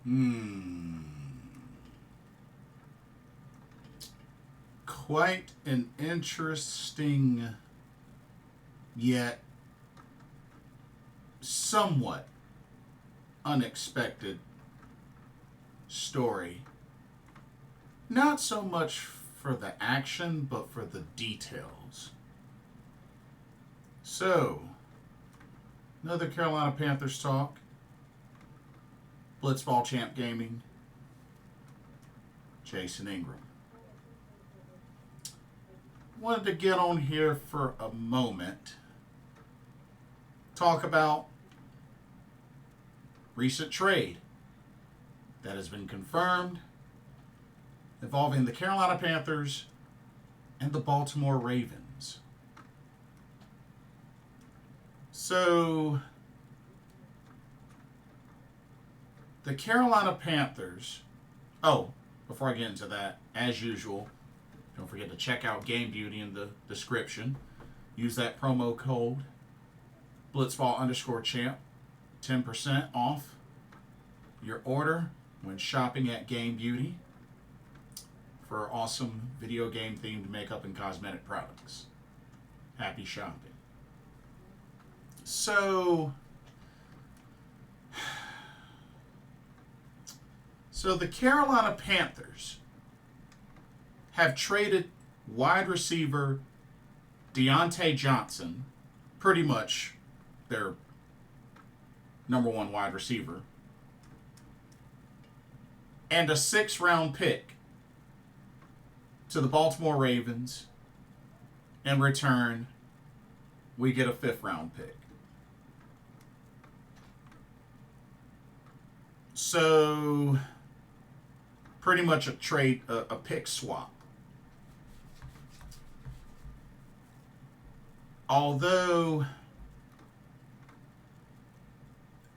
Hmm. Quite an interesting, yet somewhat unexpected story. Not so much for the action, but for the details. So, another Carolina Panthers talk. Blitzball Champ Gaming. Jason Ingram. Wanted to get on here for a moment. Talk about recent trade that has been confirmed involving the Carolina Panthers and the Baltimore Ravens. So, the Carolina Panthers, before I get into that, as usual, don't forget to check out Game Beauty in the description. Use that promo code Blitzball_champ, 10% off your order when shopping at Game Beauty for awesome video game themed makeup and cosmetic products. Happy shopping. So the Carolina Panthers have traded wide receiver Diontae Johnson, pretty much their number one wide receiver, and a 6th-round pick to the Baltimore Ravens. In return, we get a 5th-round pick. So, pretty much a trade, a pick swap. Although,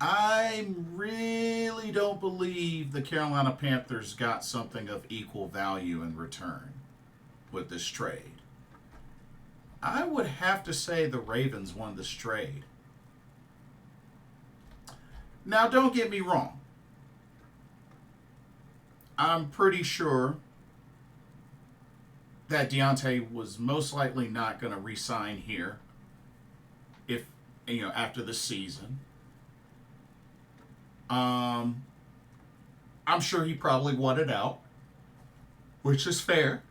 I really don't believe the Carolina Panthers got something of equal value in return with this trade. I would have to say the Ravens won this trade. Now, don't get me wrong. I'm pretty sure that Diontae was most likely not going to re-sign here after the season. I'm sure he probably wanted out, which is fair.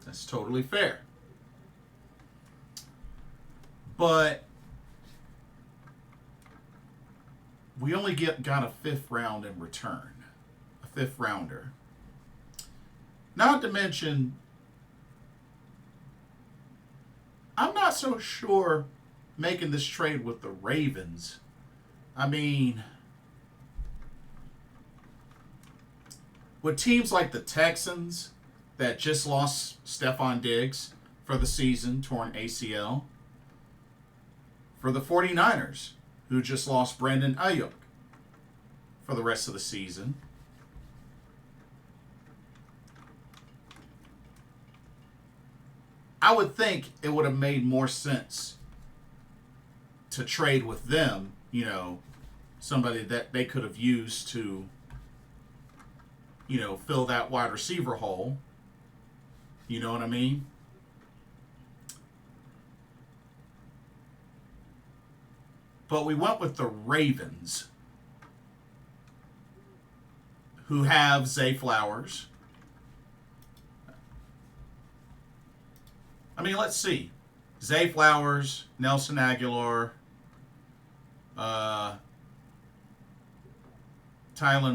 That's totally fair. But we only got a 5th round in return. A 5th rounder. Not to mention, I'm not so sure making this trade with the Ravens. I mean, with teams like the Texans that just lost Stephon Diggs for the season, torn ACL, for the 49ers, who just lost Brandon Ayuk for the rest of the season, I would think it would have made more sense to trade with them, somebody that they could have used to, fill that wide receiver hole. You know what I mean? But we went with the Ravens, who have Zay Flowers. I mean, let's see. Zay Flowers, Nelson Aguilar, Tylan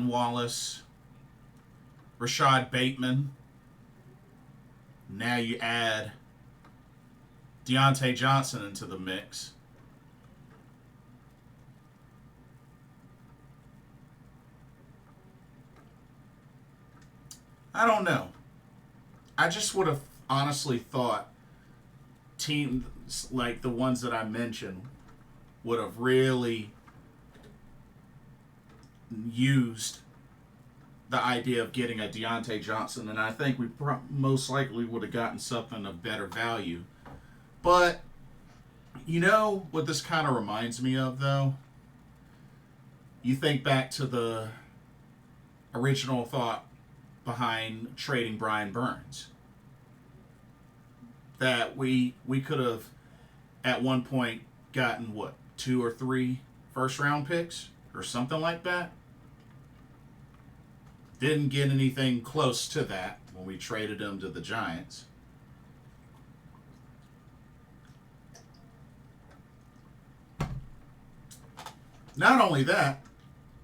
Wallace, Rashad Bateman. Now you add Diontae Johnson into the mix. I don't know. I just would have honestly thought teams like the ones that I mentioned would have really used the idea of getting a Diontae Johnson, and I think we most likely would have gotten something of better value. But, what this kind of reminds me of, though? You think back to the original thought behind trading Brian Burns. That we could have at one point gotten what, 2 or 3 first round picks or something like that. Didn't get anything close to that when we traded him to the Giants. Not only that,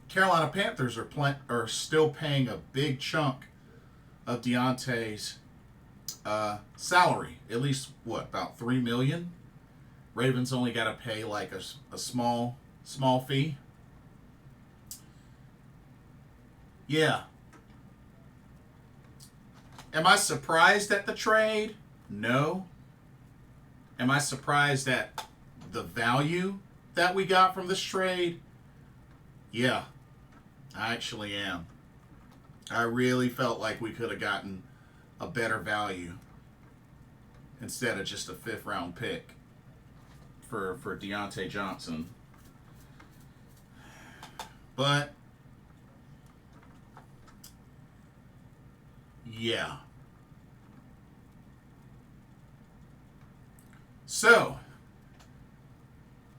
Carolina Panthers are still paying a big chunk of Diontae's salary. At least what, about $3 million? Ravens only got to pay like a small fee. Yeah. Am I surprised at the trade? No. Am I surprised at the value that we got from this trade? Yeah, I actually am. I really felt like we could have gotten a better value instead of just a 5th round pick for Diontae Johnson. But yeah. So,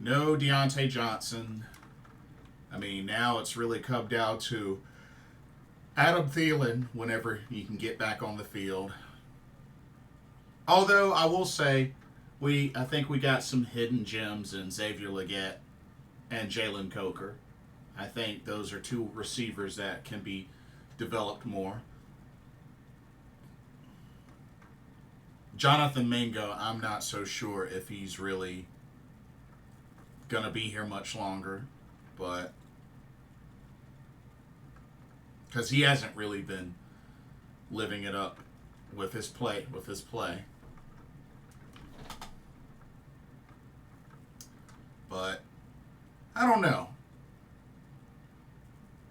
no Diontae Johnson. I mean, now it's really come down to Adam Thielen whenever he can get back on the field. Although, I will say, I think we got some hidden gems in Xavier Legette and Jalen Coker. I think those are 2 receivers that can be developed more. Jonathan Mingo, I'm not so sure if he's really going to be here much longer, but because he hasn't really been living it up with his play. But I don't know.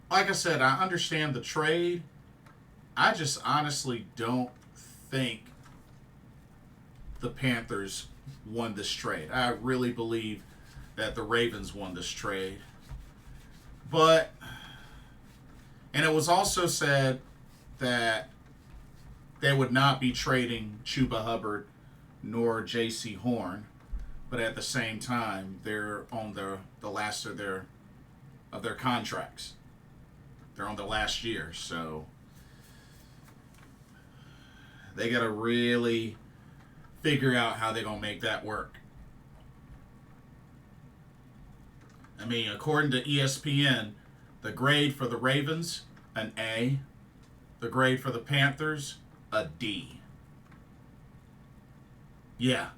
Like I said, I understand the trade. I just honestly don't think the Panthers won this trade. I really believe that the Ravens won this trade. But, and it was also said that they would not be trading Chuba Hubbard nor J.C. Horn, but at the same time, they're on the last of their contracts. They're on the last year, so they got to really figure out how they're going to make that work. I mean, according to ESPN, the grade for the Ravens, an A. The grade for the Panthers, a D. Yeah.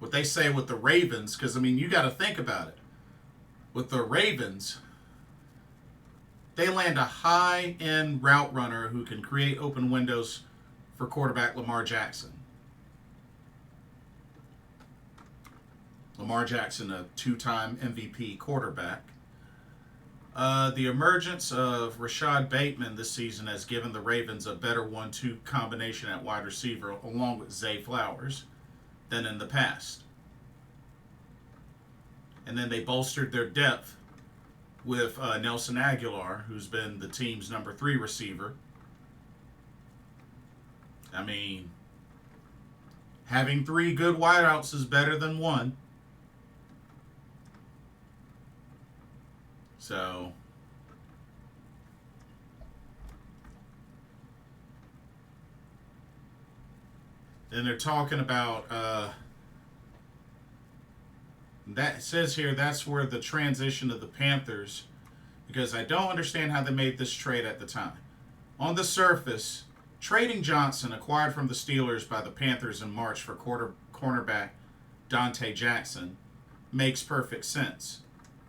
What they say with the Ravens, because, I mean, you got to think about it. With the Ravens, they land a high-end route runner who can create open windows for quarterback Lamar Jackson. Lamar Jackson, a 2-time MVP quarterback. The emergence of Rashad Bateman this season has given the Ravens a better 1-2 combination at wide receiver, along with Zay Flowers, than in the past. And then they bolstered their depth with Nelson Aguilar, who's been the team's number 3 receiver. I mean, having 3 good wideouts is better than 1. So, then they're talking about, that says here that's where the transition of the Panthers, because I don't understand how they made this trade at the time. On the surface, trading Johnson, acquired from the Steelers by the Panthers in March for cornerback Diontae Johnson, makes perfect sense.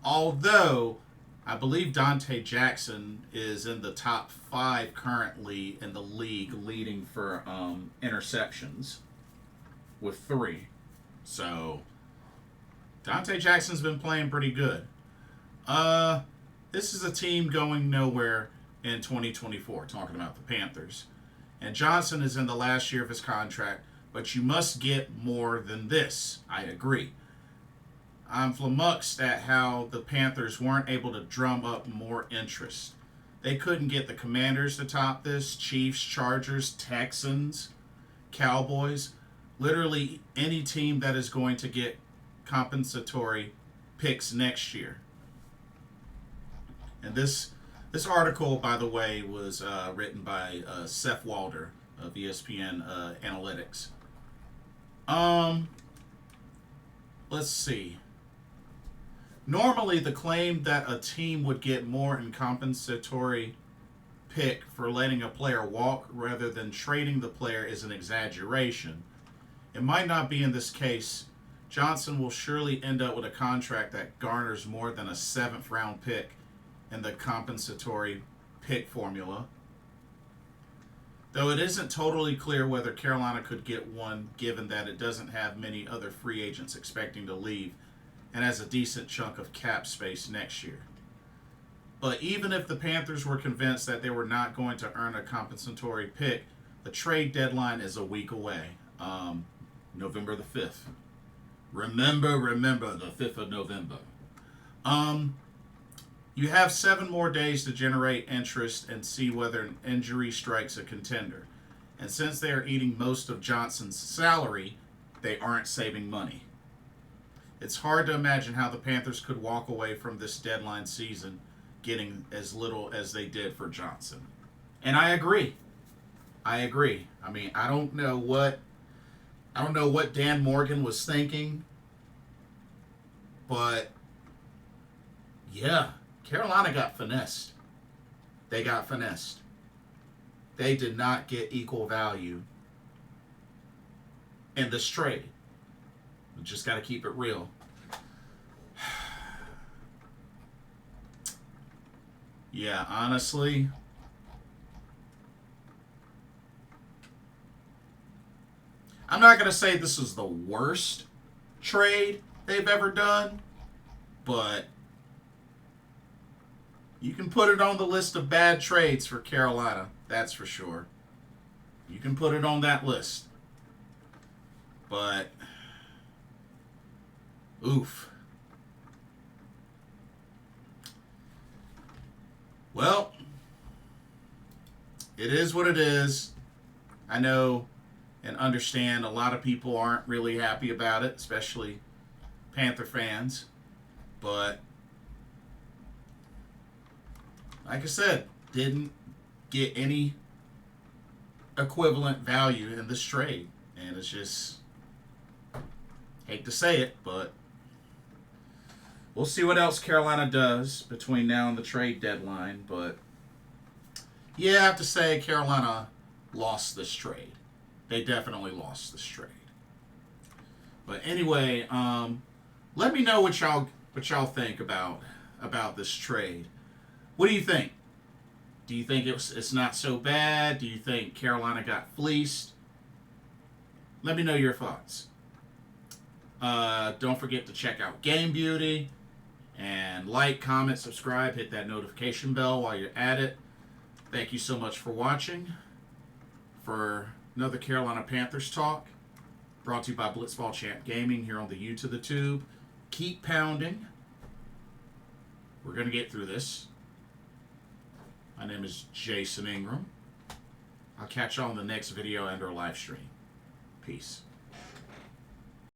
Although, I believe Diontae Johnson is in the top 5 currently in the league, leading for interceptions with 3. So, Diontae Jackson's been playing pretty good. This is a team going nowhere in 2024, talking about the Panthers. And Johnson is in the last year of his contract, but you must get more than this. I agree. I'm flummoxed at how the Panthers weren't able to drum up more interest. They couldn't get the Commanders to top this, Chiefs, Chargers, Texans, Cowboys. Literally any team that is going to get compensatory picks next year. And this article, by the way, was written by Seth Walder of ESPN Analytics. Let's see. Normally, the claim that a team would get more in compensatory pick for letting a player walk rather than trading the player is an exaggeration. It might not be in this case. Johnson will surely end up with a contract that garners more than a 7th round pick in the compensatory pick formula. Though it isn't totally clear whether Carolina could get one, given that it doesn't have many other free agents expecting to leave and has a decent chunk of cap space next year. But even if the Panthers were convinced that they were not going to earn a compensatory pick, the trade deadline is a week away, November the 5th. Remember, the 5th of November. You have 7 more days to generate interest and see whether an injury strikes a contender. And since they are eating most of Johnson's salary, they aren't saving money. It's hard to imagine how the Panthers could walk away from this deadline season getting as little as they did for Johnson. And I agree. I mean, I don't know what Dan Morgan was thinking, but yeah, Carolina got finessed. They got finessed. They did not get equal value in this trade. We just got to keep it real. Yeah, honestly, I'm not going to say this is the worst trade they've ever done, but you can put it on the list of bad trades for Carolina. That's for sure. You can put it on that list. But, oof. Well, it is what it is. I know and understand a lot of people aren't really happy about it, especially Panther fans. But, like I said, didn't get any equivalent value in this trade. And it's just, hate to say it, but we'll see what else Carolina does between now and the trade deadline. But yeah, I have to say Carolina lost this trade. They definitely lost this trade. But anyway, let me know what y'all think about this trade. What do you think? Do you think it's not so bad? Do you think Carolina got fleeced? Let me know your thoughts. Don't forget to check out Game Beauty and like, comment, subscribe, hit that notification bell while you're at it. Thank you so much for watching. For another Carolina Panthers talk, brought to you by Blitzball Champ Gaming here on the U to the Tube. Keep pounding. We're going to get through this. My name is Jason Ingram. I'll catch you on the next video and or live stream. Peace.